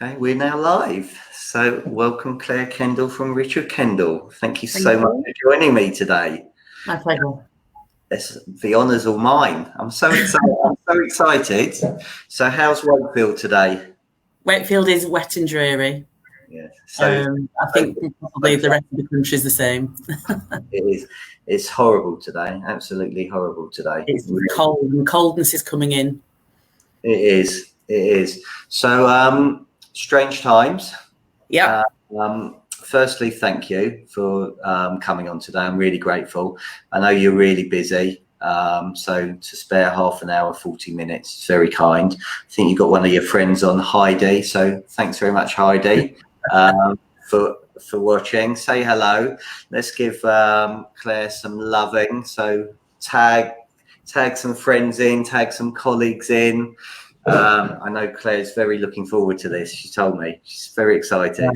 Okay, we're now live. So welcome Claire Kendall from Richard Kendall. Thank you Thank so you. much for joining me today. My pleasure. The honour's all mine. I'm so excited. I'm so excited. So how's Wakefield today? Wakefield is wet and dreary. Yeah. So I think probably the rest of the country is the same. it is. It's horrible today. Absolutely horrible today. It's cold, and coldness is coming in. It is. It is. So strange times. Yeah. Firstly, thank you for coming on today. I'm really grateful. I know you're really busy. So to spare half an hour, 40 minutes, it's very kind. I think you've got one of your friends on, Heidi. So thanks very much, Heidi, for watching. Say hello. Let's give Claire some loving. So tag some friends in, tag some colleagues in. I know Claire's very looking forward to this. She told me she's very excited.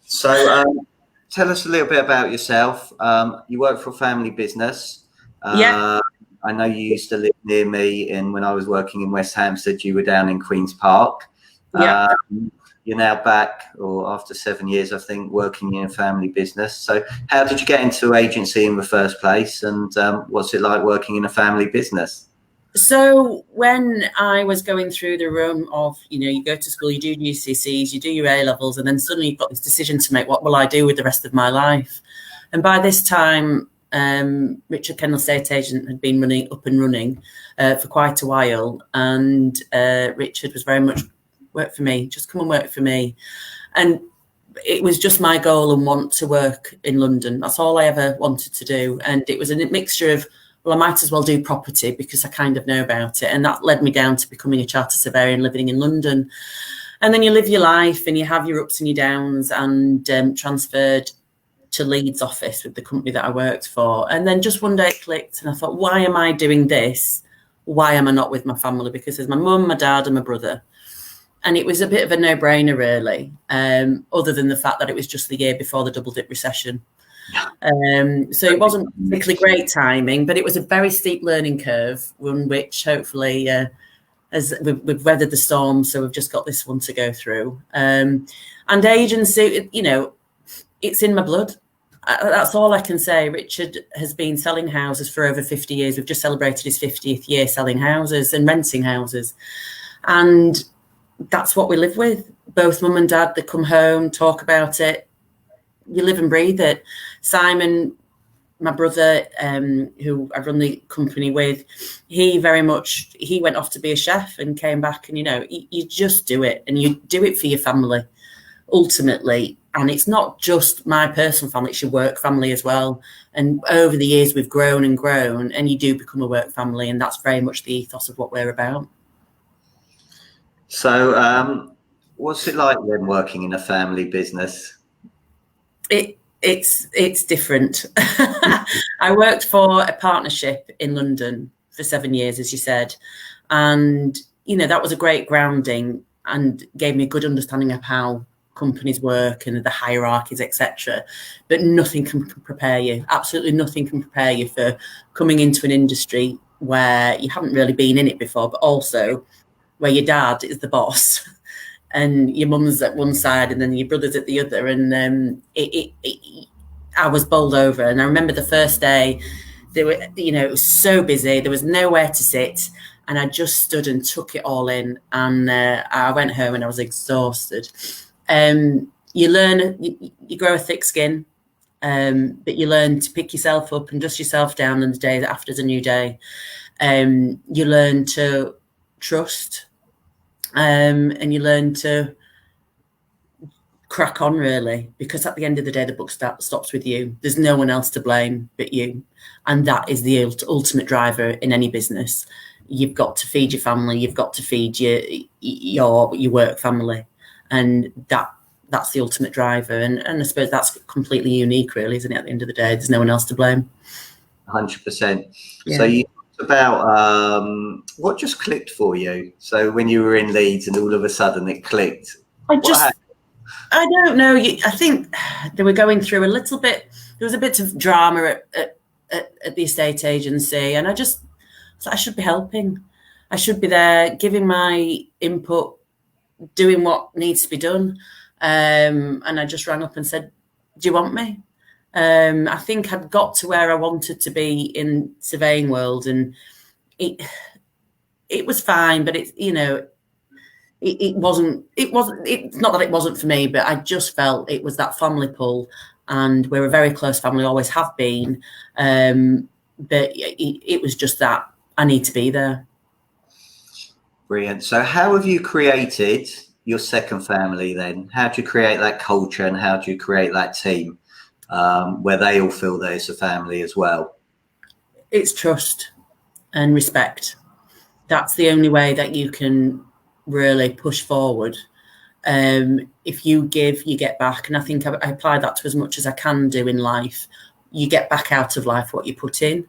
So tell us a little bit about yourself. You work for a family business. Yeah. I know you used to live near me, and when I was working in West Hampstead, you were down in Queen's Park. Yeah. You're now back, or after 7 years, I think, working in a family business. So how did you get into agency in the first place, and what's it like working in a family business? So when I was going through the realm of, you go to school, you do GCSEs, you do your A-levels, and then suddenly you've got this decision to make, what will I do with the rest of my life? And by this time, Richard Kendall Estate Agent had been up and running for quite a while. And Richard was very much, work for me, just come and work for me. And it was just my goal and want to work in London. That's all I ever wanted to do. And it was a mixture of, well, I might as well do property because I kind of know about it. And that led me down to becoming a chartered surveyor and living in London. And then you live your life and you have your ups and your downs, and transferred to Leeds office with the company that I worked for. And then just one day it clicked and I thought, why am I doing this? Why am I not with my family? Because there's my mum, my dad and my brother. And it was a bit of a no-brainer, really, other than the fact that it was just the year before the double dip recession. So it wasn't particularly great timing, but it was a very steep learning curve, one which hopefully as we've weathered the storm, so we've just got this one to go through. And agency, it's in my blood. That's all I can say. Richard has been selling houses for over 50 years. We've just celebrated his 50th year selling houses and renting houses, and that's what we live with. Both mum and dad, they come home, talk about it. You live and breathe it. Simon, my brother, who I run the company with, he went off to be a chef and came back, and you just do it, and you do it for your family ultimately. And it's not just my personal family, it's your work family as well. And over the years we've grown and grown, and you do become a work family, and that's very much the ethos of what we're about. So what's it like then working in a family business? It's different. I worked for a partnership in London for 7 years, as you said, and that was a great grounding and gave me a good understanding of how companies work and the hierarchies, etc. But nothing can prepare you. Absolutely nothing can prepare you for coming into an industry where you haven't really been in it before, but also where your dad is the boss. And your mum's at one side and then your brother's at the other. And I was bowled over. And I remember the first day, it was so busy. There was nowhere to sit. And I just stood and took it all in. And I went home and I was exhausted. You learn, you grow a thick skin, but you learn to pick yourself up and dust yourself down, and the day after is a new day. You learn to trust. And you learn to crack on, really, because at the end of the day, the buck stops with you. There's no one else to blame but you. And that is the ultimate driver in any business. You've got to feed your family. You've got to feed your work family. And that's the ultimate driver. And I suppose that's completely unique, really, isn't it? At the end of the day, there's no one else to blame. 100%. Yeah. So you about what just clicked for you? So when you were in Leeds and all of a sudden it clicked, I don't know. I think they were going through a little bit. There was a bit of drama at the estate agency, and I should be helping. I should be there giving my input, doing what needs to be done. And I just rang up and said, do you want me? I think I'd got to where I wanted to be in surveying world, and it was fine, but it's not that it wasn't for me, but I just felt it was that family pull, and we're a very close family, always have been. But it was just that I need to be there. Brilliant. So how have you created your second family then? How do you create that culture, and how do you create that team where they all feel there's a family as well? It's trust and respect. That's the only way that you can really push forward. If you give, you get back. And I think I apply that to as much as I can do in life. You get back out of life what you put in.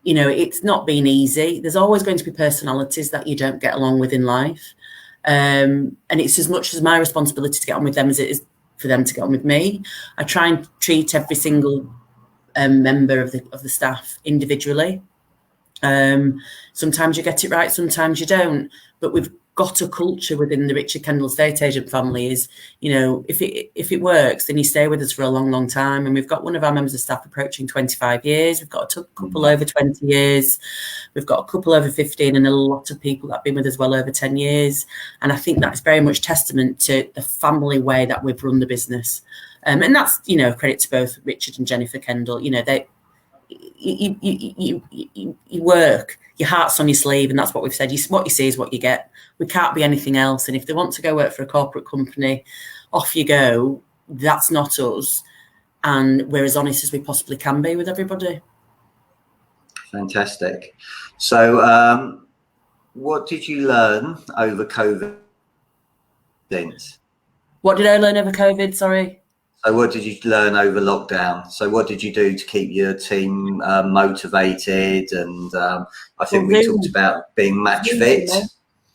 It's not been easy. There's always going to be personalities that you don't get along with in life. And it's as much as my responsibility to get on with them as it is for them to get on with me. I try and treat every single member of the staff individually. Sometimes you get it right, sometimes you don't. But we've got a culture within the Richard Kendall estate agent family is, if it works, then you stay with us for a long, long time. And we've got one of our members of staff approaching 25 years. We've got a couple over 20 years. We've got a couple over 15, and a lot of people that have been with us well over 10 years. And I think that's very much testament to the family way that we've run the business. And that's, credit to both Richard and Jennifer Kendall. You work, your heart's on your sleeve, and that's what we've said. What you see is what you get. We can't be anything else. And if they want to go work for a corporate company, off you go. That's not us. And we're as honest as we possibly can be with everybody. Fantastic. So what did you learn over COVID since? What did I learn over COVID? Sorry. So what did you learn over lockdown? So what did you do to keep your team motivated? And I think we talked about being match fit.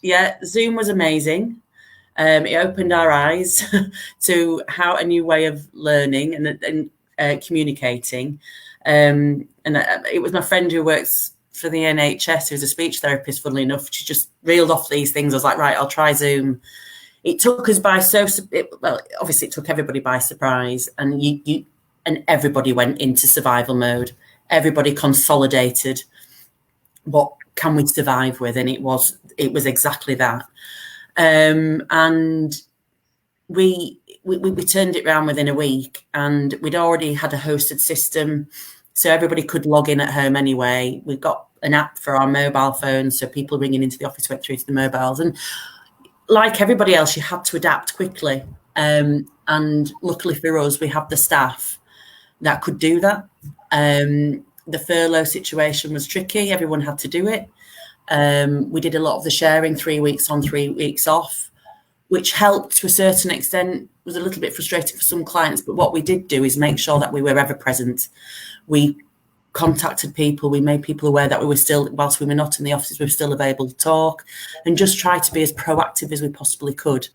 Yeah, Zoom was amazing. It opened our eyes to how a new way of learning and communicating. It was my friend who works for the NHS, who's a speech therapist, funnily enough. She just reeled off these things. I was like, right, I'll try Zoom. It took us by obviously it took everybody by surprise, and and everybody went into survival mode. Everybody consolidated. What can we survive with? And it was exactly that. And we turned it around within a week, and we'd already had a hosted system, so everybody could log in at home anyway. We've got an app for our mobile phones, so people ringing into the office went through to the mobiles. And like everybody else, you had to adapt quickly. And luckily for us, we have the staff that could do that. The furlough situation was tricky. Everyone had to do it. We did a lot of the sharing, 3 weeks on, 3 weeks off, which helped to a certain extent. It was a little bit frustrating for some clients, but what we did do is make sure that we were ever present. We contacted people, we made people aware that we were still, whilst we were not in the offices, we were still available to talk, and just try to be as proactive as we possibly could,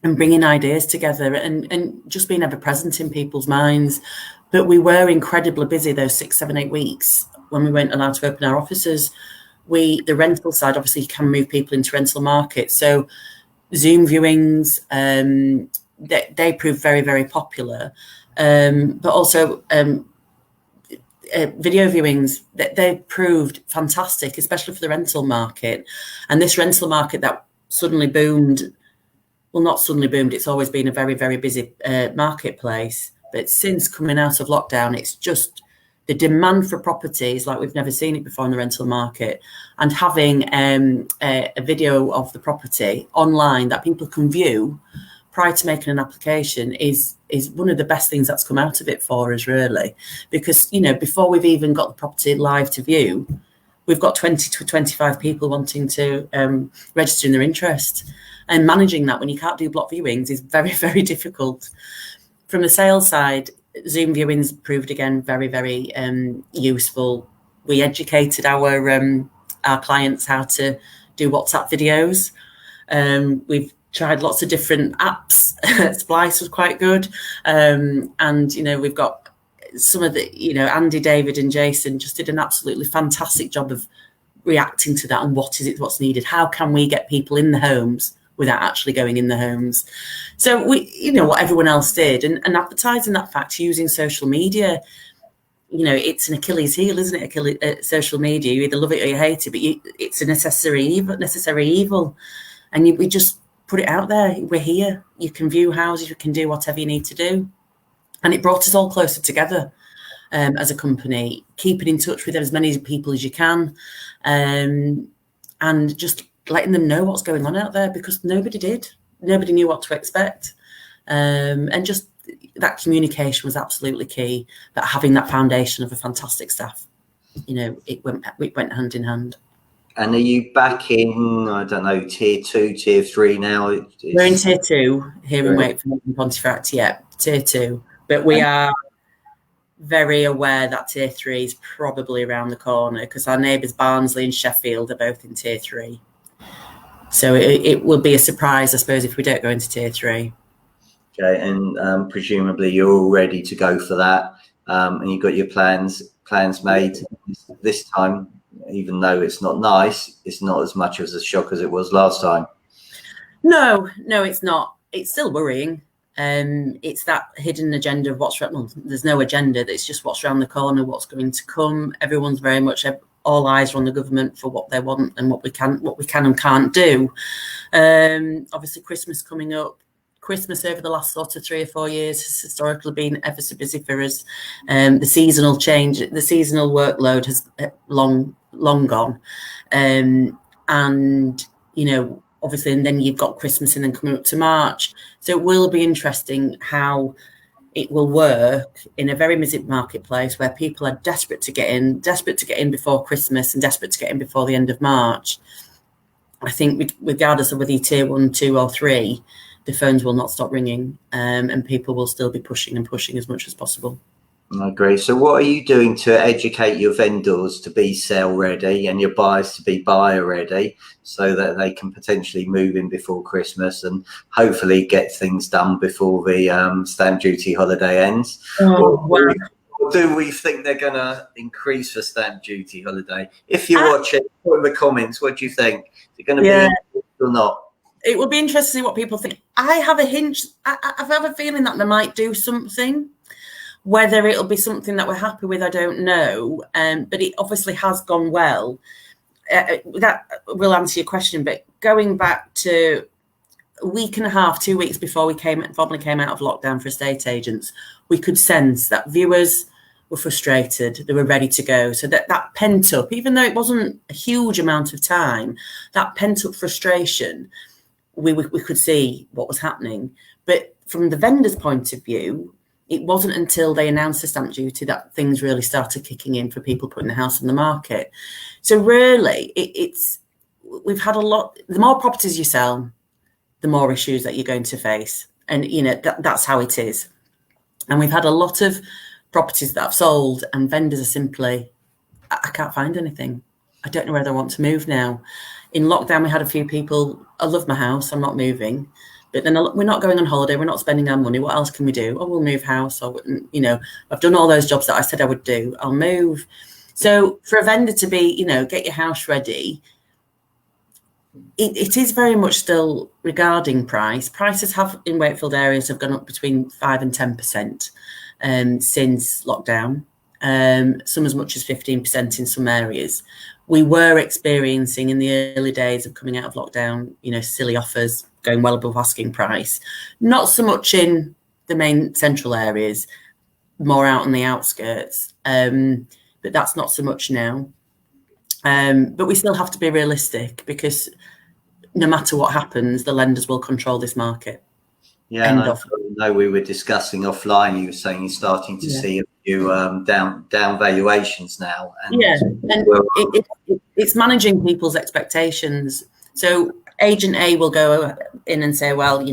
and bringing ideas together and just being ever present in people's minds. But we were incredibly busy those 6, 7, 8 weeks when we weren't allowed to open our offices. The rental side, obviously, can move people into rental markets. So Zoom viewings, they proved very, very popular. But also video viewings, they proved fantastic, especially for the rental market. And this rental market that suddenly boomed, well, not suddenly boomed, it's always been a very, very busy marketplace. But since coming out of lockdown, it's just the demand for properties like we've never seen it before in the rental market. And having a video of the property online that people can view prior to making an application is one of the best things that's come out of it for us, really. Because, before we've even got the property live to view, we've got 20 to 25 people wanting to register in their interest. And managing that when you can't do block viewings is very, very difficult. From the sales side, Zoom viewings proved again very, very useful. We educated our clients how to do WhatsApp videos. We've tried lots of different apps. Splice was quite good. And, we've got some of the, Andy, David and Jason just did an absolutely fantastic job of reacting to that, and what's needed. How can we get people in the homes without actually going in the homes? So we, what everyone else did, and advertising that fact using social media. It's an Achilles heel, isn't it? Social media. You either love it or you hate it, but it's a necessary evil. And we just put it out there. We're here. You can view houses. You can do whatever you need to do. And it brought us all closer together as a company, keeping in touch with as many people as you can, and just letting them know what's going on out there, because nobody did. Nobody knew what to expect. And just that communication was absolutely key, but having that foundation of a fantastic staff, it went hand in hand. And are you back in, I don't know, tier 2, tier 3 now? We're in tier 2 here in Wakefield and Pontefract, tier 2. But we are very aware that tier 3 is probably around the corner, because our neighbours Barnsley and Sheffield are both in tier 3. So it will be a surprise, I suppose, if we don't go into tier 3. Okay, and presumably you're all ready to go for that, and you've got your plans made this time. Even though it's not nice, it's not as much of a shock as it was last time. No, it's not. It's still worrying. It's that hidden agenda of what's well, there's no agenda. It's just what's around the corner, what's going to come. Everyone's very much, all eyes are on the government for what they want and what we can and can't do. Obviously, Christmas coming up. Christmas over the last sort of 3 or 4 years has historically been ever so busy for us. The seasonal workload has long gone. And, obviously, and then you've got Christmas and then coming up to March. So it will be interesting how it will work in a very busy marketplace where people are desperate to get in before Christmas and desperate to get in before the end of March. I think regardless of whether you're tier 1, 2 or 3, the phones will not stop ringing, and people will still be pushing as much as possible. I agree. So what are you doing to educate your vendors to be sale ready and your buyers to be buyer ready, so that they can potentially move in before Christmas and hopefully get things done before the stamp duty holiday ends? Or do we think they're going to increase the stamp duty holiday? If you watch it, put in the comments, what do you think? Is it going to be increased or not? It will be interesting to see what people think. I have a hinge. I have a feeling that they might do something. Whether it'll be something that we're happy with, I don't know. But it obviously has gone well. That will answer your question. But going back to a week and a half, 2 weeks before we formally came out of lockdown for estate agents, we could sense that viewers were frustrated. They were ready to go. So that pent up, even though it wasn't a huge amount of time, that pent up frustration, we could see what was happening. But from the vendor's point of view, it wasn't until they announced the stamp duty that things really started kicking in for people putting the house on the market. So really, we've had a lot. The more properties you sell, the more issues that you're going to face. And, that's how it is. And we've had a lot of properties that have sold and vendors are simply, I can't find anything. I don't know whether I want to move now. In lockdown, we had a few people, I love my house, I'm not moving. But then we're not going on holiday, we're not spending our money. What else can we do? Oh, we'll move house. Or, I've done all those jobs that I said I would do. I'll move. So for a vendor to be, get your house ready, it is very much still regarding price. Prices in Wakefield areas have gone up between 5 and 10% since lockdown. Some as much as 15% in some areas. We were experiencing in the early days of coming out of lockdown, silly offers going well above asking price. Not so much in the main central areas, more out on the outskirts. But that's not so much now. But we still have to be realistic, because no matter what happens, the lenders will control this market. Yeah, and I know we were discussing offline. You were saying you're starting to see a few down valuations now. And it's managing people's expectations. So agent A will go in and say, well,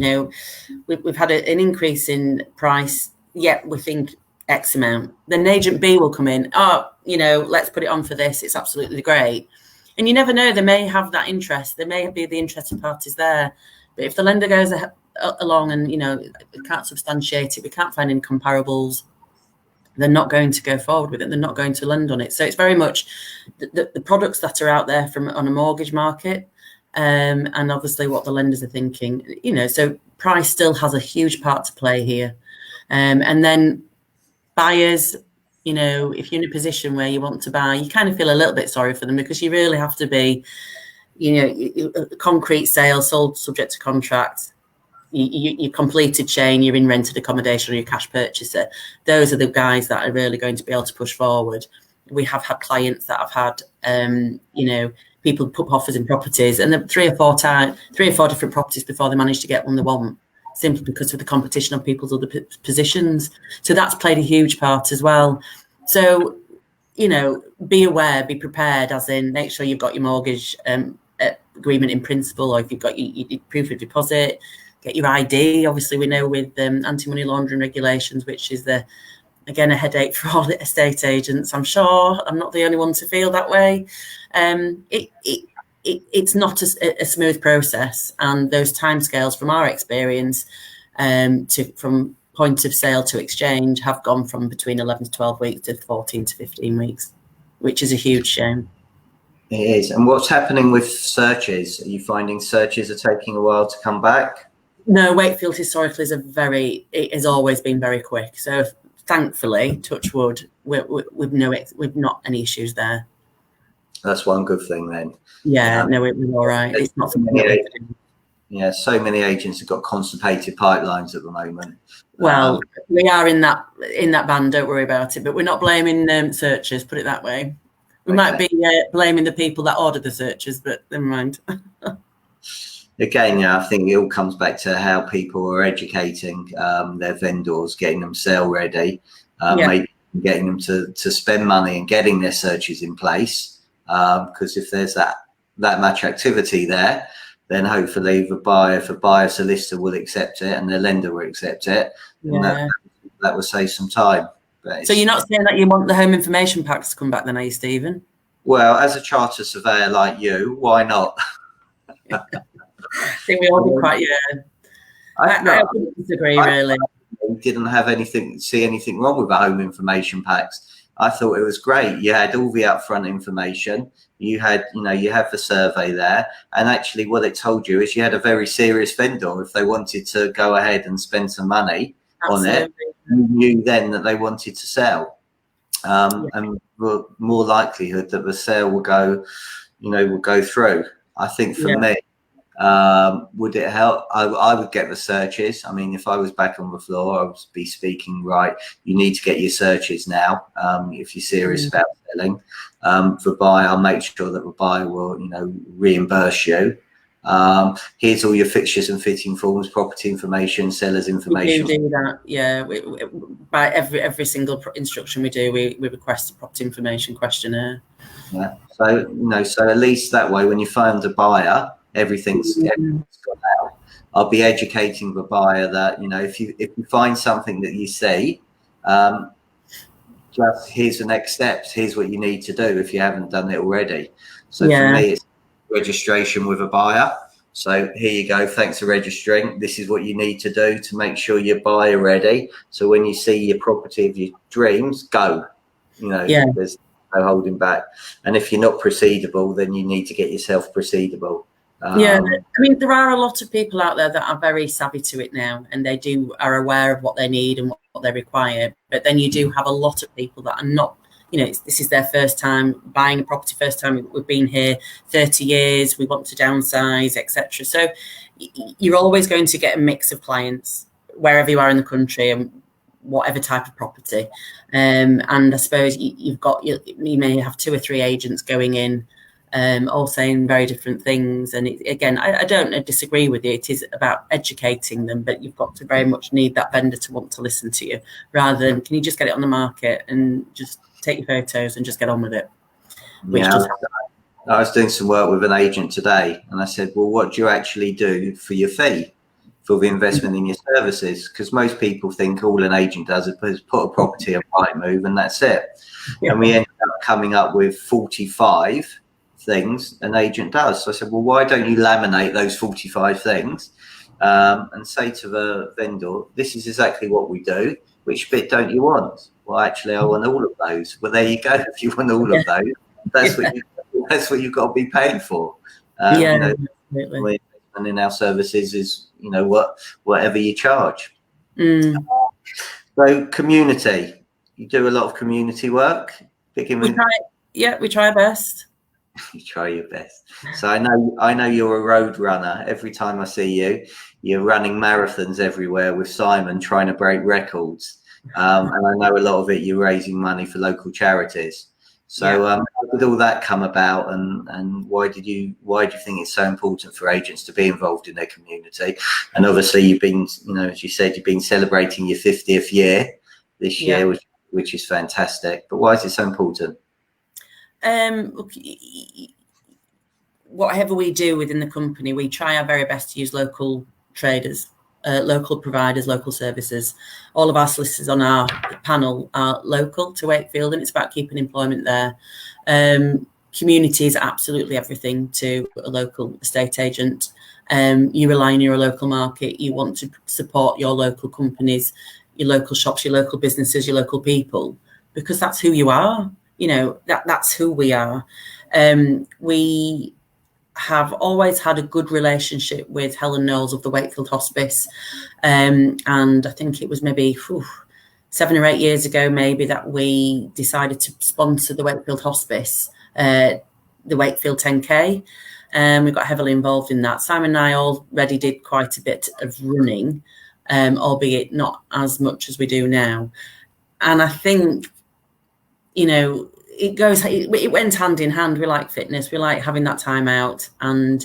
we've had an increase in price, yet we think X amount. Then agent B will come in, let's put it on for this. It's absolutely great. And you never know, they may have that interest. There may be the interested parties there. But if the lender goes along and, we can't substantiate it, we can't find any comparables, they're not going to go forward with it. They're not going to lend on it. So it's very much the products that are out there from on a mortgage market, and obviously what the lenders are thinking. So price still has a huge part to play here, and then buyers. If you're in a position where you want to buy, you kind of feel a little bit sorry for them, because you really have to be, a concrete sale sold subject to contract. You completed chain, you're in rented accommodation, or your cash purchaser. Those are the guys that are really going to be able to push forward. We have had clients that have had, people put offers in properties, and then three or four different properties before they manage to get one they want, simply because of the competition on people's other positions. So that's played a huge part as well. So, be aware, be prepared, as in make sure you've got your mortgage agreement in principle, or if you've got your proof of deposit, get your ID. Obviously, we know with anti-money laundering regulations, which is again a headache for all the estate agents. I'm sure I'm not the only one to feel that way. It's not a smooth process, and those timescales, from our experience, from point of sale to exchange, have gone from between 11 to 12 weeks to 14 to 15 weeks, which is a huge shame. It is. And what's happening with searches? Are you finding searches are taking a while to come back? No, Wakefield historically it has always been very quick. So thankfully, touch wood, we've not any issues there. That's one good thing then. Yeah, no, it was all right. It's not something that we could do. Yeah, so many agents have got constipated pipelines at the moment. Well, we are in that band. Don't worry about it. But we're not blaming searchers. Put it that way. We might be blaming the people that order the searches, but never mind. Again, I think it all comes back to how people are educating their vendors, getting them sale ready, maybe getting them to spend money and getting their searches in place. Because if there's that much activity there, then hopefully if a buyer solicitor will accept it and the lender will accept it, and that will save some time. So you're not saying that you want the home information packs to come back then, are you, Stephen? Well, as a charter surveyor like you, why not? I think we all be quite, I wouldn't disagree, really. Didn't see anything wrong with the home information packs. I thought it was great. You had all the upfront information. You had the survey there, and actually what it told you is you had a very serious vendor. If they wanted to go ahead and spend some money on it, you knew then that they wanted to sell, and more likelihood that the sale will go through. I think for me, would it help? I would get the searches. I mean, if I was back on the floor, I would be speaking, right, you need to get your searches now. If you're serious about selling, the buyer, I'll make sure that the buyer will, reimburse you. Here's all your fixtures and fitting forms, property information, seller's information. We do that, yeah. By every single instruction we do, we request a property information questionnaire. Yeah. So at least that way, when you find a buyer, everything's gone out. I'll be educating the buyer that, if you find something that you see, just here's the next steps. Here's what you need to do if you haven't done it already. So for me, it's registration with a buyer. So here you go. Thanks for registering. This is what you need to do to make sure you're buyer ready. So when you see your property of your dreams, go. There's no holding back. And if you're not proceedable, then you need to get yourself proceedable. I mean, there are a lot of people out there that are very savvy to it now, and they are aware of what they need and what they require. But then you do have a lot of people that are not, this is their first time buying a property, first time we've been here 30 years, we want to downsize, etc. So you're always going to get a mix of clients wherever you are in the country and whatever type of property. And I suppose you may have 2 or 3 agents going in, all saying very different things. And I don't disagree with you. It is about educating them, but you've got to very much need that vendor to want to listen to you, rather than can you just get it on the market and just take your photos and just get on with it. I was doing some work with an agent today, and I said, well, what do you actually do for your fee for the investment in your services? Because most people think all an agent does is put a property on Rightmove and that's it. And we ended up coming up with 45 things an agent does. So I said, well, why don't you laminate those 45 things and say to the vendor, this is exactly what we do, which bit don't you want? well, actually, I want all of those. Well, there you go. If you want all of those, that's what you've got to be paid for. Absolutely. And in our services is, whatever you charge. So community, you do a lot of community work. We try our best. You try your best. So I know you're a road runner. Every time I see you, you're running marathons everywhere with Simon, trying to break records. And I know a lot of it, you're raising money for local charities. So how did all that come about, and why do you think it's so important for agents to be involved in their community? And obviously you've been, as you said, you've been celebrating your 50th year this year, which is fantastic. But why is it so important? Look, whatever we do within the company, we try our very best to use local traders, local providers, local services. All of our solicitors on our panel are local to Wakefield, and it's about keeping employment there. Community is absolutely everything to a local estate agent. You rely on your local market. You want to support your local companies, your local shops, your local businesses, your local people, because that's who you are. That's who we are. We have always had a good relationship with Helen Knowles of the Wakefield Hospice. And I think it was maybe 7 or 8 years ago, maybe, that we decided to sponsor the Wakefield Hospice, the Wakefield 10K. We got heavily involved in that. Simon and I already did quite a bit of running, albeit not as much as we do now. And I think, it went hand in hand. We like fitness, we like having that time out, and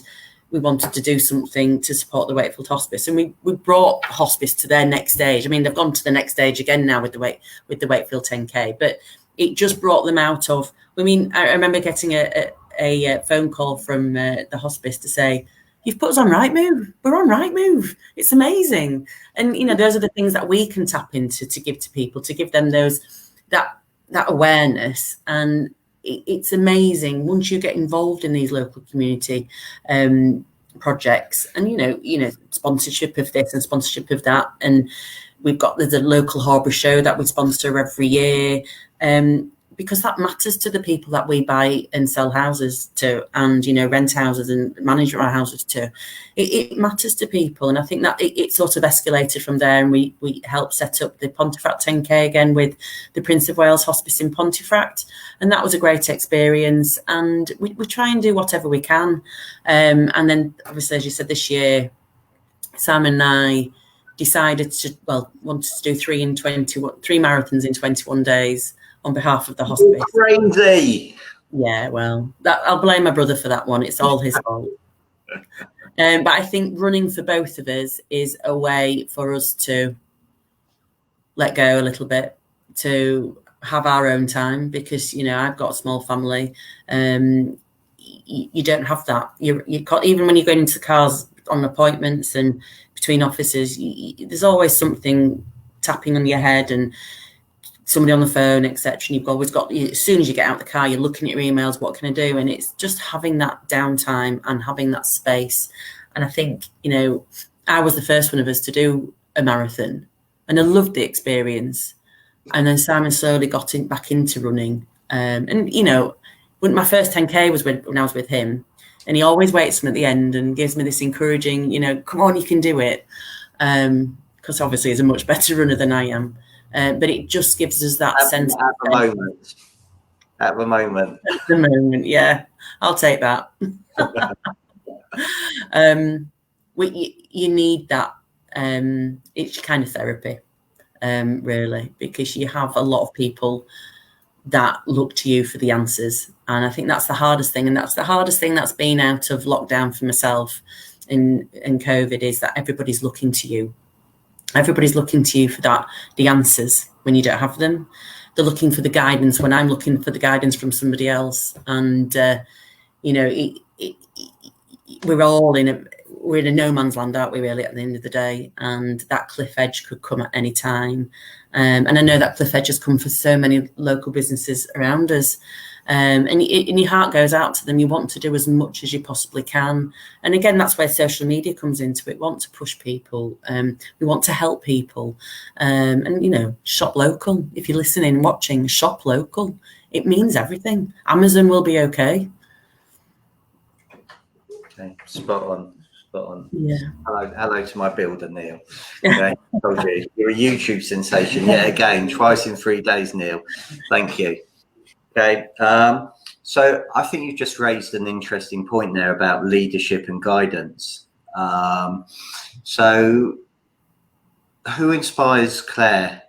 we wanted to do something to support the Wakefield Hospice. And we brought hospice to their next stage. I mean, they've gone to the next stage again now with the Wakefield 10K, but it just brought them out of, I remember getting a phone call from the hospice to say, "You've put us on Rightmove. We're on Rightmove. It's amazing." And, those are the things that we can tap into to give to people, to give them that awareness. And it's amazing once you get involved in these local community projects, and sponsorship of this and sponsorship of that. And there's a local harbour show that we sponsor every year, because that matters to the people that we buy and sell houses to, and rent houses and manage our houses to. It matters to people, and I think that it sort of escalated from there. And we helped set up the Pontefract 10K again with the Prince of Wales Hospice in Pontefract, and that was a great experience. And we try and do whatever we can. And then, obviously, as you said, this year, Simon and I decided wanted to do 3 marathons in 21 days. On behalf of the hospice. Crazy. Yeah, well, I'll blame my brother for that one. It's all his fault. But I think running for both of us is a way for us to let go a little bit, to have our own time, because I've got a small family. You don't have that. You can't, even when you're going into cars on appointments and between offices, there's always something tapping on your head and somebody on the phone, etc. And you've always got, as soon as you get out the car, you're looking at your emails, what can I do? And it's just having that downtime and having that space. And I think, I was the first one of us to do a marathon, and I loved the experience. And then Simon slowly got back into running. And when my first 10K was when I was with him, and he always waits me at the end and gives me this encouraging, come on, you can do it. Because obviously he's a much better runner than I am. But it just gives us that sense. At the moment, yeah, I'll take that. You need that. It's kind of therapy, really, because you have a lot of people that look to you for the answers, and I think that's the hardest thing. And that's the hardest thing that's been out of lockdown for myself in COVID, is that everybody's looking to you. Everybody's looking to you for the answers when you don't have them. They're looking for the guidance when I'm looking for the guidance from somebody else. And, we're in a no man's land, aren't we, really, at the end of the day? And that cliff edge could come at any time. And I know that cliff edge has come for so many local businesses around us. And your heart goes out to them. You want to do as much as you possibly can. And again, that's where social media comes into it. We want to push people. We want to help people. And, you know, shop local. If you're listening and watching, shop local. It means everything. Amazon will be okay. Okay, spot on. Yeah. Hello to my builder, Neil. Okay, told you, you're a YouTube sensation yet again, twice in 3 days, Neil. Thank you. Okay, so I think you've just raised an interesting point there about leadership and guidance. So who inspires Claire?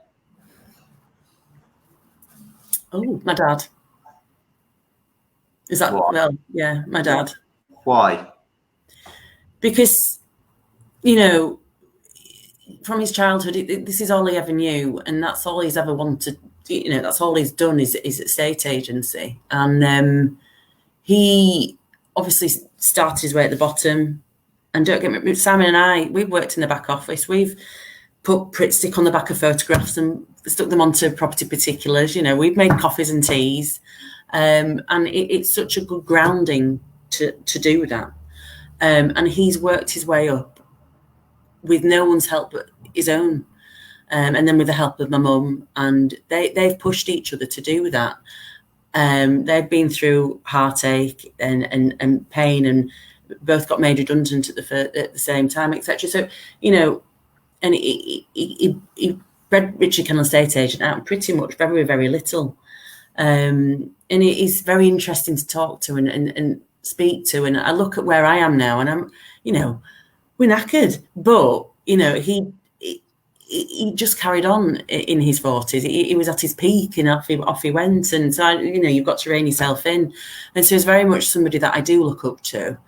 Oh, my dad. Is that, What? well, yeah, my dad. Why? Because, you know, from his childhood, this is all he ever knew, and that's all he's ever wanted. You know, that's all he's done is estate agency. And he obviously started his way at the bottom. And don't get me, Simon and I, we've worked in the back office. We've put Pritt stick on the back of photographs and stuck them onto property particulars. You know, we've made coffees and teas. And it's such a good grounding to do that. And he's worked his way up with no one's help but his own. And then with the help of my mum, and they've pushed each other to do that. They've been through heartache and pain, and both got made redundant at the same time, etc. So, you know, and he bred Richard Kendall estate agent out pretty much very, very little. And it is very interesting to talk to and speak to. And I look at where I am now, and I'm, you know, we're knackered, but, you know, he just carried on in his 40s. He was at his peak, and off he went. And so, you know, you've got to rein yourself in. And so he's very much somebody that I do look up to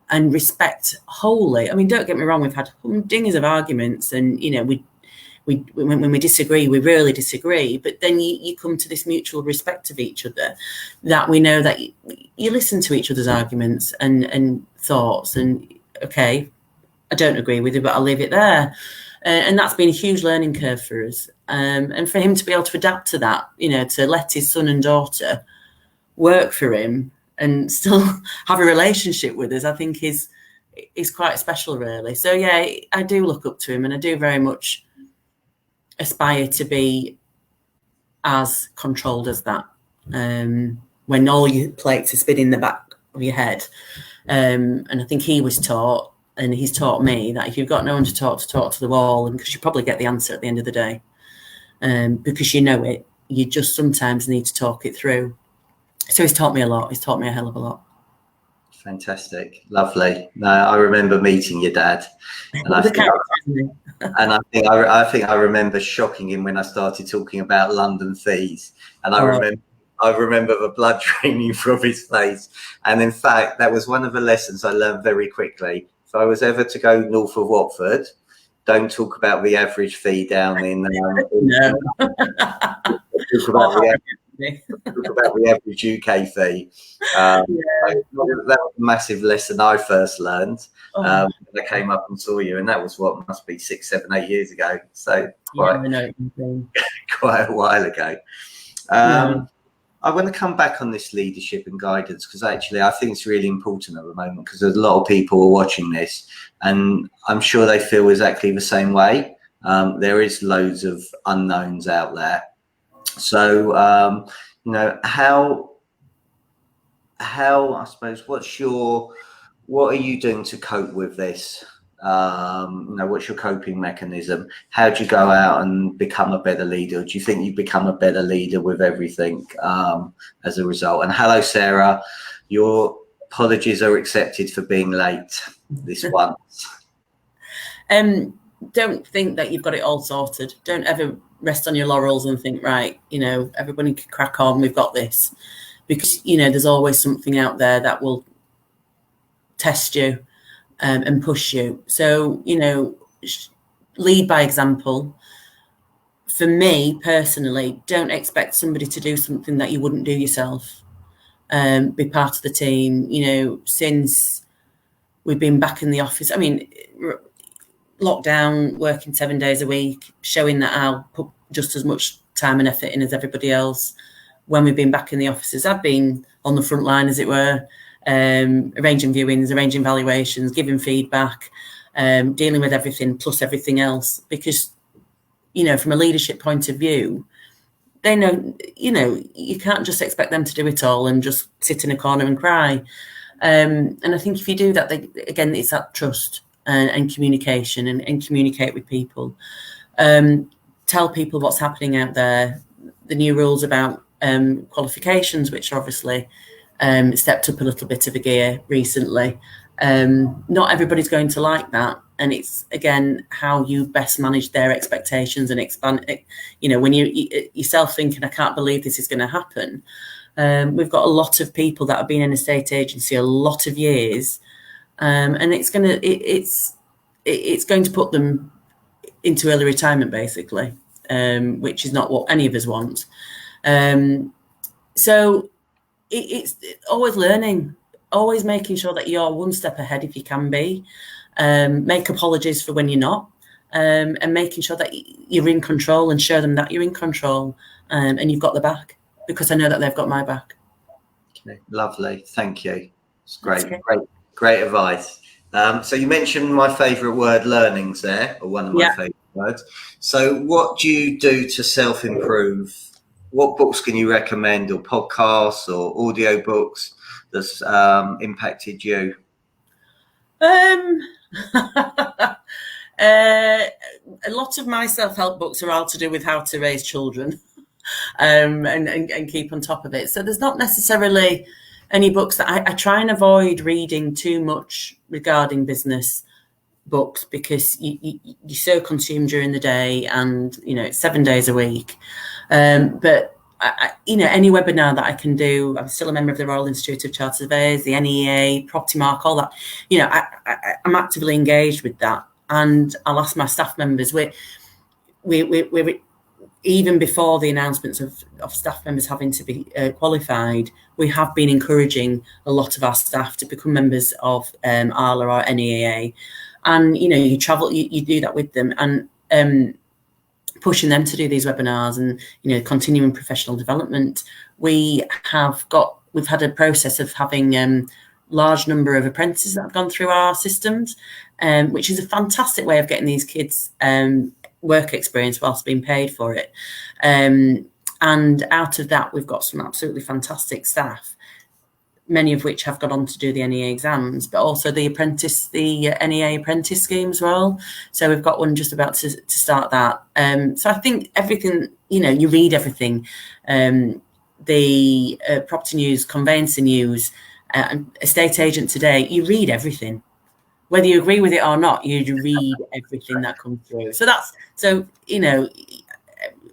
and respect wholly. I mean, don't get me wrong, we've had dingers of arguments, and, you know, when we disagree, we really disagree. But then you come to this mutual respect of each other, that we know that you listen to each other's arguments and thoughts. And, okay, I don't agree with you, but I'll leave it there. And that's been a huge learning curve for us. And for him to be able to adapt to that, you know, to let his son and daughter work for him and still have a relationship with us, I think is quite special, really. So, yeah, I do look up to him, and I do very much aspire to be as controlled as that. When all your plates are spinning in the back of your head. And I think he was taught, and he's taught me, that if you've got no one to talk to the wall, and because you probably get the answer at the end of the day, because you know it, you just sometimes need to talk it through. So he's taught me a lot. He's taught me a hell of a lot. Fantastic, lovely. No, I remember meeting your dad, and I think I remember shocking him when I started talking about London fees, and I remember the blood draining from his face. And in fact, that was one of the lessons I learned very quickly. If I was ever to go north of Watford, don't talk about the average fee down in. No. Talk about the average UK fee. That was a massive lesson I first learned when I came up and saw you, and that was what must be 6, 7, 8 years ago. So quite a while ago. I want to come back on this leadership and guidance, because actually I think it's really important at the moment, because there's a lot of people who are watching this, and I'm sure they feel exactly the same way. There is loads of unknowns out there. So, you know, how I suppose, what are you doing to cope with this? You know, what's your coping mechanism? How do you go out and become a better leader? Do you think you become a better leader with everything as a result? And hello, Sarah. Your apologies are accepted for being late this once. Don't think that you've got it all sorted. Don't ever rest on your laurels and think, right, you know, everybody can crack on, we've got this. Because, you know, there's always something out there that will test you and push you. So, you know, lead by example. For me personally, don't expect somebody to do something that you wouldn't do yourself. Be part of the team. You know, since we've been back in the office, I mean, lockdown, working 7 days a week, showing that I'll put just as much time and effort in as everybody else. when we've been back in the offices, I've been on the front line, as it were, arranging viewings, arranging valuations, giving feedback, dealing with everything plus everything else. Because, you know, from a leadership point of view, they know, you know, you can't just expect them to do it all and just sit in a corner and cry. And I think if you do that, again, it's that trust and communication and communicate with people. Tell people what's happening out there, the new rules about qualifications, which obviously stepped up a little bit of a gear recently. Not everybody's going to like that. And it's, again, how you best manage their expectations and expand it. You know, when you yourself thinking, I can't believe this is going to happen. We've got a lot of people that have been in a state agency a lot of years, and it's going to put them into early retirement, basically, which is not what any of us want. So it's always learning, always making sure that you're one step ahead if you can be. Make apologies for when you're not, and making sure that you're in control and show them that you're in control, and you've got the back, because I know that they've got my back. Okay, lovely, thank you. It's great, great advice. So you mentioned my favourite word, learnings, there, or one of my favourite words. So what do you do to self-improve? What books can you recommend, or podcasts or audio books that's impacted you? A lot of my self-help books are all to do with how to raise children, and keep on top of it. So there's not necessarily any books that I try and avoid reading too much regarding business books, because you're so consumed during the day, and, you know, it's 7 days a week. But you know, any webinar that I can do, I'm still a member of the Royal Institute of Chartered Surveyors, the NEA, Property Mark, all that. You know, I'm actively engaged with that, and I'll ask my staff members. We're even before the announcements of staff members having to be qualified, we have been encouraging a lot of our staff to become members of ALA or NEA, and, you know, you travel, you do that with them, and pushing them to do these webinars and, you know, continuing professional development. We've had a process of having large number of apprentices that have gone through our systems, which is a fantastic way of getting these kids work experience whilst being paid for it. And out of that, we've got some absolutely fantastic staff, many of which have gone on to do the NEA exams, but also the NEA apprentice scheme as well. So we've got one just about to start that. So I think everything, you know, you read everything, the property news, conveyancing news, estate agent today, you read everything. Whether you agree with it or not, you read everything that comes through. So you know,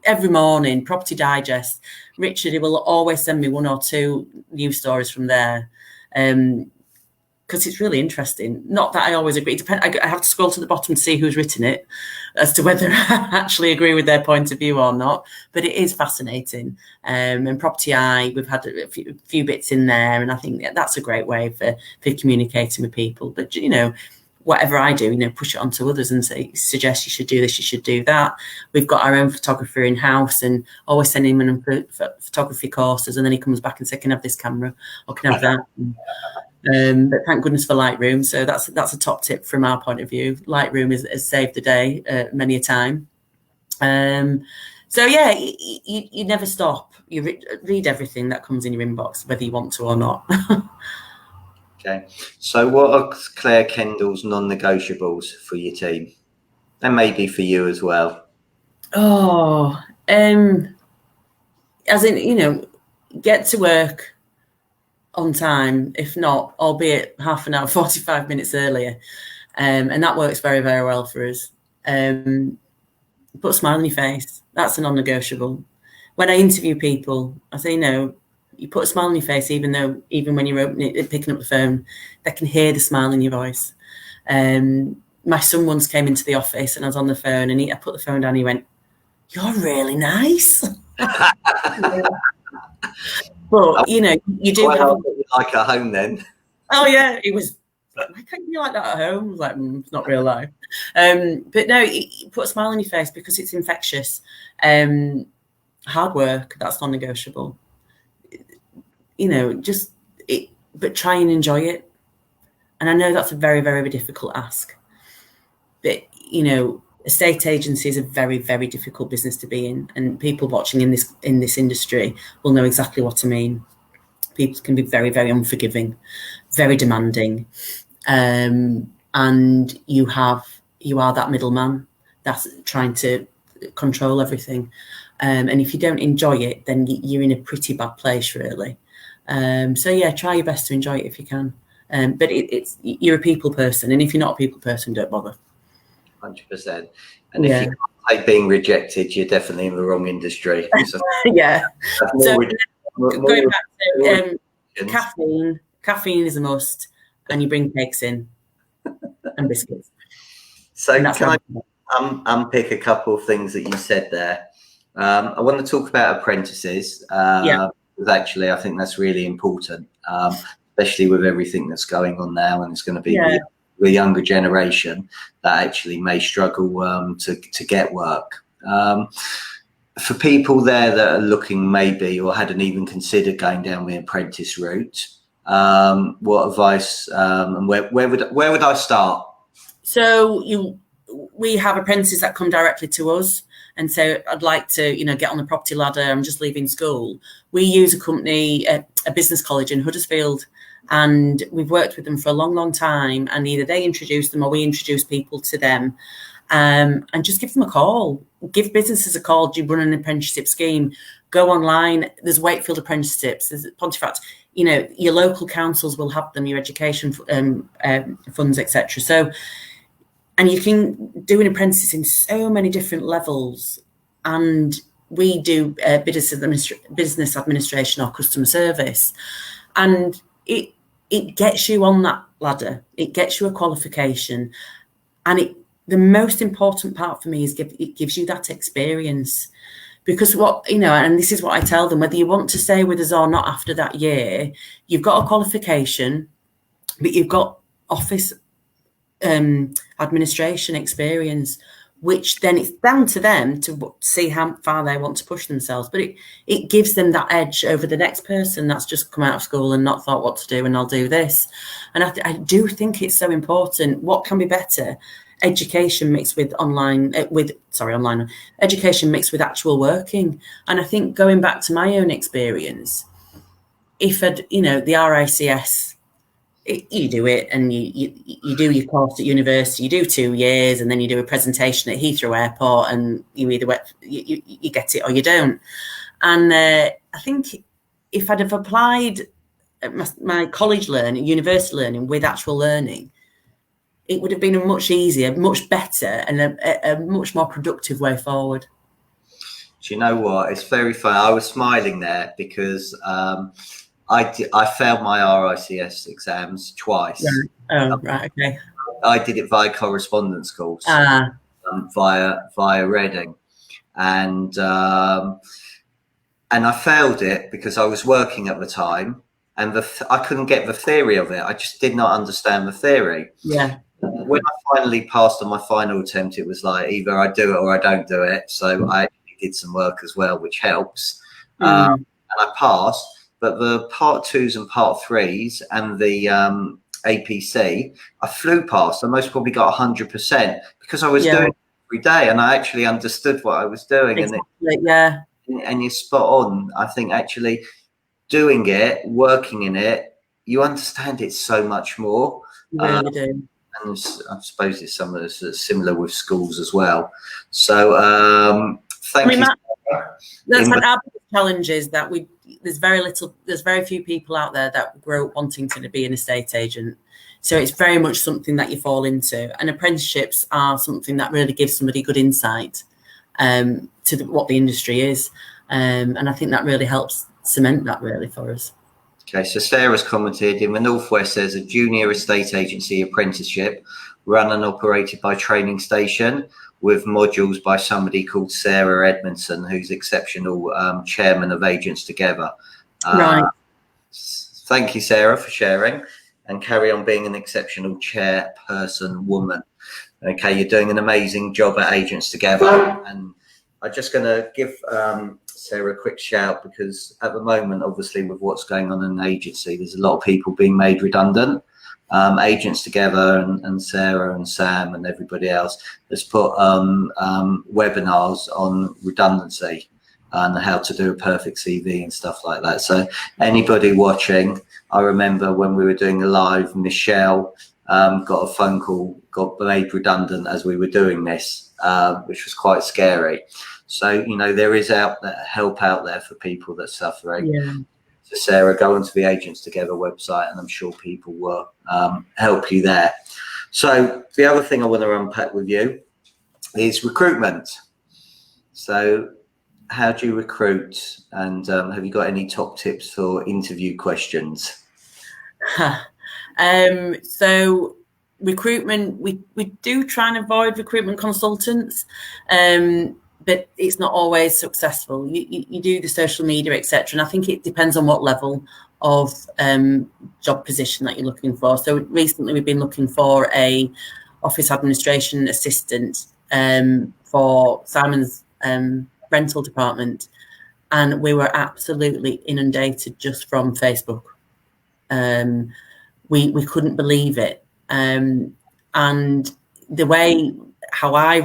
every morning, Property Digest, Richard, he will always send me 1 or 2 news stories from there, because it's really interesting. Not that I always agree. I have to scroll to the bottom to see who's written it, as to whether I actually agree with their point of view or not. But it is fascinating. And Property Eye, we've had a few bits in there, and I think that's a great way for communicating with people. But, you know, whatever I do, you know, push it on to others and suggest you should do this, you should do that. We've got our own photographer in house, and always sending him in photography courses, and then he comes back and says, can I have this camera, or can I have that? But thank goodness for Lightroom. So that's a top tip from our point of view. Lightroom has saved the day many a time. So yeah, you never stop. You read everything that comes in your inbox, whether you want to or not. Okay, so what are Claire Kendall's non-negotiables for your team, and maybe for you as well? Oh, as in, you know, get to work on time, if not, albeit half an hour, 45 minutes earlier, and that works very, very well for us. Put a smile on your face. That's a non-negotiable. When I interview people, I say, no, you put a smile on your face, even when you're picking up the phone, they can hear the smile in your voice. My son once came into the office, and I was on the phone, and I put the phone down, and he went, "You're really nice." But, you know, you do have like at home then. Oh yeah, it was. Why can't you be like that at home? I was like, it's not real life. But no, you put a smile on your face, because it's infectious. Hard work, that's non-negotiable. just it, but try and enjoy it. And I know that's a very, very difficult ask. But, estate agency is a very, very difficult business to be in. And people watching in this industry will know exactly what I mean. People can be very, very unforgiving, very demanding. And you are that middleman that's trying to control everything. And if you don't enjoy it, then you're in a pretty bad place, really. So yeah, try your best to enjoy it if you can. But you're a people person, and if you're not a people person, don't bother. 100%. And if you can't take being rejected, you're definitely in the wrong industry. So yeah. So going back to caffeine is a must, and you bring cakes in and biscuits. So can I unpick a couple of things that you said there? I want to talk about apprentices. Because actually, I think that's really important, especially with everything that's going on now, and it's going to be the younger generation that actually may struggle to get work. For people there that are looking maybe or hadn't even considered going down the apprentice route, what advice and where would I start? So we have apprentices that come directly to us and say, I'd like to, get on the property ladder. I'm just leaving school. We use a company, a business college in Huddersfield, and we've worked with them for a long, long time. And either they introduce them or we introduce people to them, and just give them a call. Give businesses a call. Do you run an apprenticeship scheme? Go online. There's Wakefield Apprenticeships. There's Pontefract. Your local councils will have them. Your education funds, etc. So. And you can do an apprentice in so many different levels. And we do business administration or customer service. And it gets you on that ladder. It gets you a qualification. And the most important part for me is it gives you that experience. Because and this is what I tell them, whether you want to stay with us or not after that year, you've got a qualification, but you've got office administration experience, which then it's down to them to see how far they want to push themselves. But it gives them that edge over the next person that's just come out of school and not thought what to do, and I'll do this. And I do think it's so important. What can be better? Education mixed with education mixed with actual working. And I think going back to my own experience, if the RICS, you do it, and you do your course at university. You do 2 years, and then you do a presentation at Heathrow Airport, and you either you get it or you don't. And I think if I'd have applied my college learning, university learning with actual learning, it would have been a much easier, much better, and a much more productive way forward. Do you know what? It's very funny. I was smiling there because I failed my RICS exams twice. Right. Oh, right, okay. I did it via correspondence course, via Reading, and I failed it because I was working at the time, and I couldn't get the theory of it. I just did not understand the theory. Yeah. When I finally passed on my final attempt, it was like either I do it or I don't do it. So I did some work as well, which helps, and I passed. But the part 2s and part 3s and the APC, I flew past. I most probably got 100% because I was doing it every day, and I actually understood what I was doing. Exactly, and you're spot on. I think actually doing it, working in it, you understand it so much more. You really do. And I suppose it's some of this that's similar with schools as well. So thank you. That's one of our challenges, that there's very few people out there that grow up wanting to be an estate agent. So it's very much something that you fall into. And apprenticeships are something that really gives somebody good insight to what the industry is. And I think that really helps cement that really for us. Okay, so Sarah's commented, in the Northwest, there's a junior estate agency apprenticeship run and operated by Training Station with modules by somebody called Sarah Edmondson, who's exceptional chairman of Agents Together. Right. Thank you, Sarah, for sharing, and carry on being an exceptional chairperson woman. Okay, you're doing an amazing job at Agents Together, and I'm just going to give Sarah a quick shout, because at the moment, obviously, with what's going on in the agency, there's a lot of people being made redundant. Agents Together and Sarah and Sam and everybody else has put webinars on redundancy and how to do a perfect CV and stuff like that. So anybody watching, I remember when we were doing a live, Michelle got a phone call, got made redundant as we were doing this, which was quite scary. So, there is help out there for people that are suffering. Yeah. So Sarah, go onto the Agents Together website and I'm sure people will help you there. So the other thing I want to unpack with you is recruitment. So how do you recruit, and have you got any top tips for interview questions? So recruitment, we do try and avoid recruitment consultants, but it's not always successful. You do the social media, etc. And I think it depends on what level of job position that you're looking for. So recently we've been looking for a office administration assistant for Simon's rental department, and we were absolutely inundated just from Facebook. We couldn't believe it. And the way how I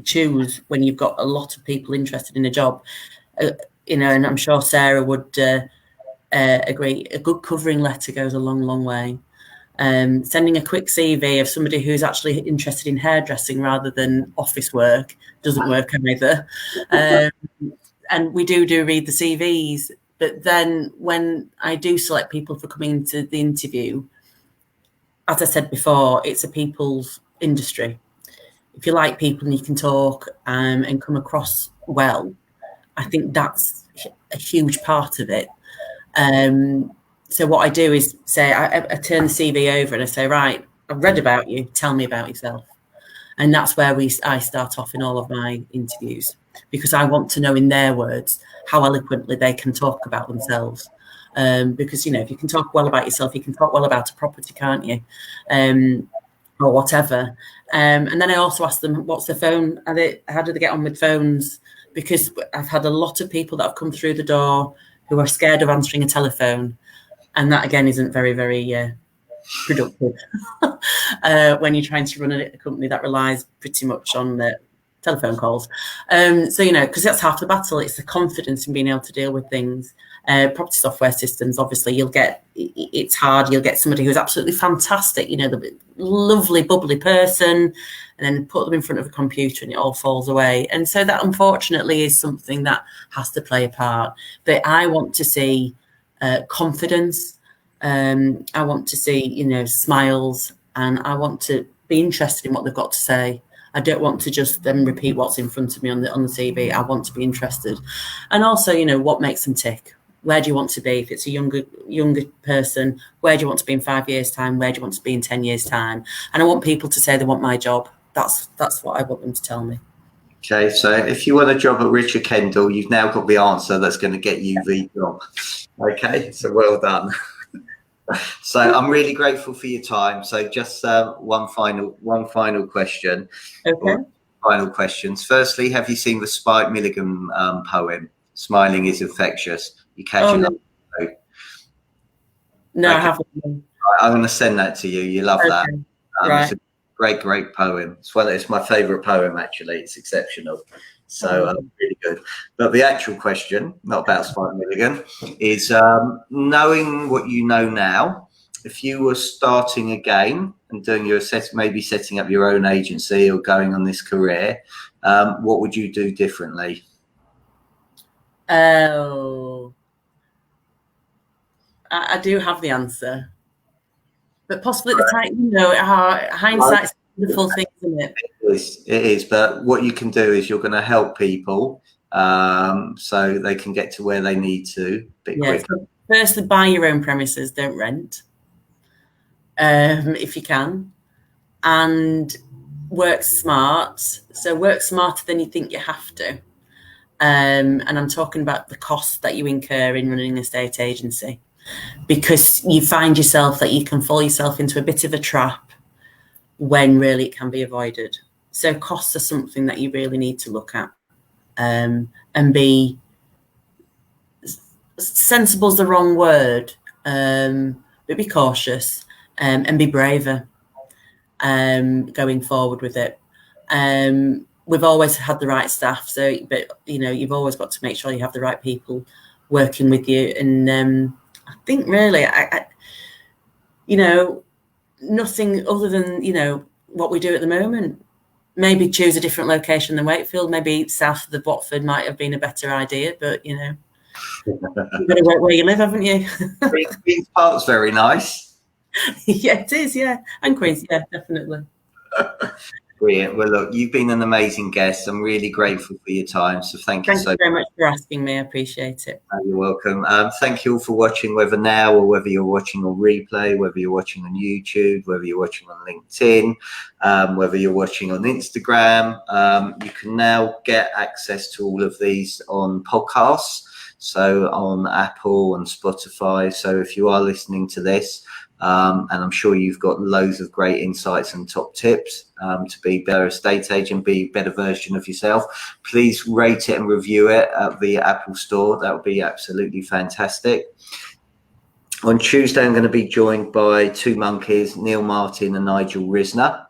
choose when you've got a lot of people interested in a job, and I'm sure Sarah would agree, a good covering letter goes a long, long way. Sending a quick CV of somebody who's actually interested in hairdressing rather than office work doesn't work either. And we do read the CVs, but then when I do select people for coming into the interview, as I said before, it's a people's industry. If you like people and you can talk and come across well, I think that's a huge part of it. So what I do is say, I turn the CV over and I say, right, I've read about you, tell me about yourself. And that's where I start off in all of my interviews, because I want to know in their words how eloquently they can talk about themselves. Because, if you can talk well about yourself, you can talk well about a property, can't you? Or whatever. And then I also ask them, what's their phone? How do they get on with phones? Because I've had a lot of people that have come through the door who are scared of answering a telephone. And that, again, isn't very, very productive when you're trying to run a company that relies pretty much on telephone calls. So, because that's half the battle. It's the confidence in being able to deal with things. Property software systems, obviously, it's hard. You'll get somebody who's absolutely fantastic, the lovely, bubbly person, and then put them in front of a computer and it all falls away. And so that, unfortunately, is something that has to play a part. But I want to see confidence. I want to see, smiles, and I want to be interested in what they've got to say. I don't want to just then repeat what's in front of me on the CV. I want to be interested. And also, what makes them tick? Where do you want to be? If it's a younger person, where do you want to be in 5 years' time? Where do you want to be in 10 years' time? And I want people to say they want my job. That's what I want them to tell me. Okay, so if you want a job at Richard Kendall, you've now got the answer that's going to get you the job. Okay, so well done. So I'm really grateful for your time. So just one final question. Okay. Final questions. Firstly, have you seen the Spike Milligan poem, "Smiling is Infectious"? You catch it? No, okay. I haven't. I'm going to send that to you. You love that. Right. It's a great poem. It's my favourite poem, actually. It's exceptional. So really good. But the actual question, not about Spike Milligan, is knowing what you know now, if you were starting again and doing maybe setting up your own agency or going on this career, what would you do differently? Oh, I do have the answer, but possibly at the time, hindsight's a wonderful thing, isn't it? It is. But what you can do is you're going to help people so they can get to where they need to a bit quicker. So firstly, buy your own premises, don't rent, if you can, and work smart. So work smarter than you think you have to. And I'm talking about the cost that you incur in running an estate agency, because you find yourself that you can fall yourself into a bit of a trap when really it can be avoided. So costs are something that you really need to look at. and be sensible is the wrong word, but be cautious, and be braver going forward with it. We've always had the right staff, but you've always got to make sure you have the right people working with you. And I think really, nothing other than what we do at the moment. Maybe choose a different location than Wakefield. Maybe south of the Watford might have been a better idea, but you've got to work where you live, haven't you? Queen's Park's very nice. Yeah, it is. Yeah, and Queen's. Yeah, definitely. Brilliant. Well, look, you've been an amazing guest. I'm really grateful for your time. So thank you very much for asking me. I appreciate it. You're welcome. Thank you all for watching, whether now or whether you're watching on replay, whether you're watching on YouTube, whether you're watching on LinkedIn, whether you're watching on Instagram. You can now get access to all of these on podcasts, so on Apple and Spotify. So if you are listening to this, and I'm sure you've got loads of great insights and top tips to be a better estate agent, be a better version of yourself, please rate it and review it at the Apple Store. That would be absolutely fantastic. On Tuesday, I'm going to be joined by two monkeys, Neil Martin and Nigel Risner,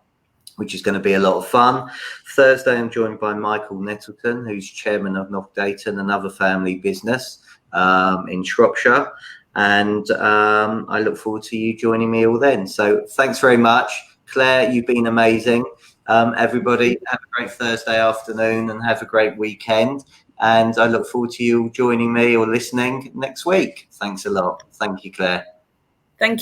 which is going to be a lot of fun. Thursday, I'm joined by Michael Nettleton, who's chairman of Knockdayton, another family business in Shropshire. And I look forward to you joining me all then. So thanks very much. Claire, you've been amazing. Everybody, have a great Thursday afternoon and have a great weekend. And I look forward to you joining me or listening next week. Thanks a lot. Thank you, Claire. Thank you.